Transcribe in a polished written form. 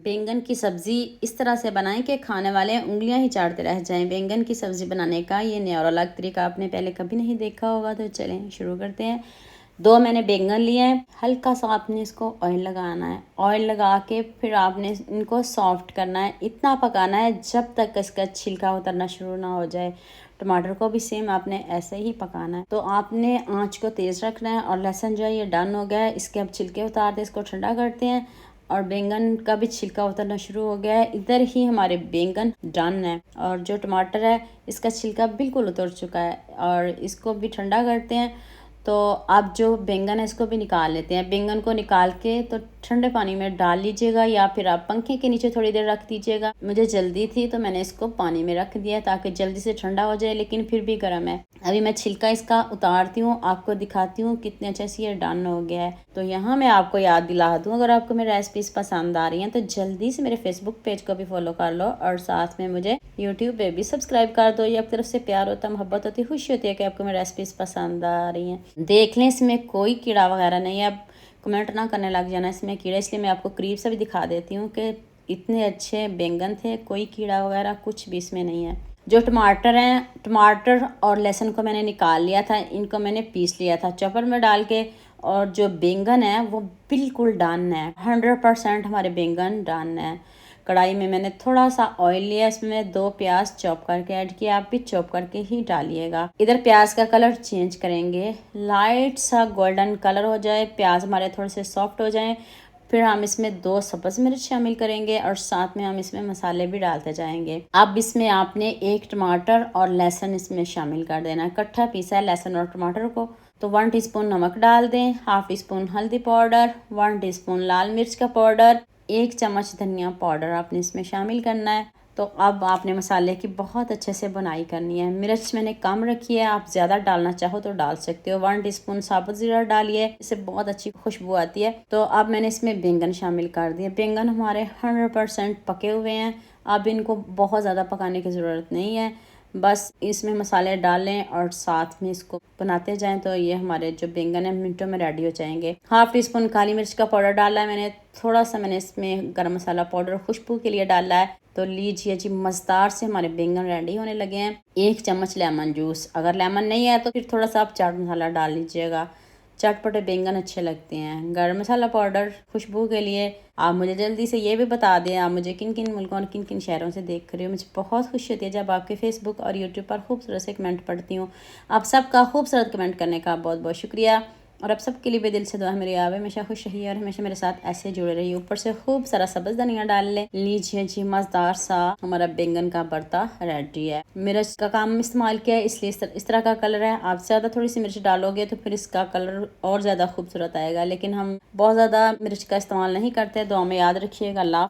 बैंगन की सब्ज़ी इस तरह से बनाएं कि खाने वाले उंगलियां ही चाटते रह जाएं। बैंगन की सब्ज़ी बनाने का ये नया और अलग तरीका आपने पहले कभी नहीं देखा होगा, तो चलें शुरू करते हैं। 2 मैंने बैंगन लिए हैं। हल्का सा आपने इसको ऑयल लगाना है। ऑयल लगा के फिर आपने इनको सॉफ्ट करना है, इतना पकाना है जब तक इसका छिलका उतरना शुरू ना हो जाए। टमाटर को भी सेम आपने ऐसे ही पकाना है। तो आपने आंच को तेज़ रखना है। और लहसुन जो है ये डन हो गया है, इसके अब छिलके उतारते इसको ठंडा करते हैं। और बैंगन का भी छिलका उतरना शुरू हो गया है। इधर ही हमारे बैंगन डन है। और जो टमाटर है इसका छिलका बिल्कुल उतर चुका है और इसको भी ठंडा करते हैं। तो आप जो बैंगन है इसको भी निकाल लेते हैं। बैंगन को निकाल के तो ठंडे पानी में डाल लीजिएगा या फिर आप पंखे के नीचे थोड़ी देर रख दीजिएगा। मुझे जल्दी थी तो मैंने इसको पानी में रख दिया ताकि जल्दी से ठंडा हो जाए, लेकिन फिर भी गर्म है। अभी मैं छिलका इसका उतारती हूँ, आपको दिखाती हूँ कितने अच्छे से ये डन हो गया है। तो यहाँ मैं आपको याद दिला दूँ, अगर आपको मेरी रेसिपीज़ पसंद आ रही हैं तो जल्दी से मेरे फेसबुक पेज को भी फॉलो कर लो और साथ में मुझे यूट्यूब पे भी सब्सक्राइब कर दो। ये आपकी तरफ से प्यार होता है, मोहब्बत होती है, खुशी होती है कि आपको मेरी रेसिपीज़ पसंद आ रही हैं। देख लें इसमें कोई कीड़ा वगैरह नहीं है। अब कमेंट ना करने लग जाना इसमें कीड़ा, इसलिए मैं आपको करीब से भी दिखा देती हूँ कि इतने अच्छे बैंगन थे, कोई कीड़ा वगैरह कुछ भी इसमें नहीं है। जो टमाटर हैं, टमाटर और लहसुन को मैंने निकाल लिया था, इनको मैंने पीस लिया था चॉपर में डाल के। और जो बैंगन है वो बिल्कुल डन है, 100% हमारे बैंगन डन है। कढ़ाई में मैंने थोड़ा सा ऑयल लिया, इसमें 2 प्याज चॉप करके ऐड किया, आप भी चॉप करके ही डालिएगा। इधर प्याज का कलर चेंज करेंगे, लाइट सा गोल्डन कलर हो जाए, प्याज हमारे थोड़े से सॉफ्ट हो जाएं। फिर हम इसमें 2 सब्ज़ मिर्च शामिल करेंगे और साथ में हम इसमें मसाले भी डालते जाएंगे। अब इसमें आपने 1 टमाटर और लहसुन इसमें शामिल कर देना है, इकट्ठा पीसा है लहसुन और टमाटर को। तो 1 टीस्पून नमक डाल दें, 1/2 टीस्पून हल्दी पाउडर, 1 टीस्पून लाल मिर्च का पाउडर, 1 चम्मच धनिया पाउडर आपने इसमें शामिल करना है। तो अब आपने मसाले की बहुत अच्छे से बुनाई करनी है। मिर्च मैंने कम रखी है, आप ज़्यादा डालना चाहो तो डाल सकते हो। 1 टीस्पून साबुत ज़ीरा डालिए, इससे बहुत अच्छी खुशबू आती है। तो अब मैंने इसमें बैंगन शामिल कर दिए। बैंगन हमारे 100% पके हुए हैं, अब इनको बहुत ज़्यादा पकाने की ज़रूरत नहीं है, बस इसमें मसाले डालें और साथ में इसको बनाते जाएं। तो ये हमारे जो बैंगन है मिनटों में रेडी हो जाएंगे। 1/2 टीस्पून काली मिर्च का पाउडर डाला है मैंने, थोड़ा सा मैंने इसमें गरम मसाला पाउडर खुशबू के लिए डाला है। तो लीजिए जी, मज़ेदार से हमारे बैंगन रेडी होने लगे हैं। 1 चम्मच लेमन जूस, अगर लेमन नहीं है तो फिर थोड़ा सा आप चाट मसाला डाल लीजिएगा, चटपटे बैंगन अच्छे लगते हैं। गरम मसाला पाउडर खुशबू के लिए। आप मुझे जल्दी से ये भी बता दें आप मुझे किन किन मुल्कों और किन किन शहरों से देख रहे हो। मुझे बहुत खुशी होती है जब आपके फेसबुक और यूट्यूब पर खूबसूरत से कमेंट पढ़ती हूँ। आप सबका खूबसूरत कमेंट करने का बहुत बहुत शुक्रिया। और आप सबके लिए भी दिल से दुआ है मेरी आप हमेशा खुश रहिए और हमेशा मेरे साथ ऐसे जुड़े रहिए। ऊपर से खूब सारा सब्ज़ धनिया डाल ले। लीजिए जी, मज़ेदार सा हमारा बैंगन का भरता रेडी है। मिर्च का काम इस्तेमाल किया है इसलिए इस तरह का कलर है। आप ज़्यादा थोड़ी सी मिर्च डालोगे तो फिर इसका कलर और ज़्यादा खूबसूरत आएगा, लेकिन हम बहुत ज़्यादा मिर्च का इस्तेमाल नहीं करते। दुआ में याद रखिएगा। अल्लाह।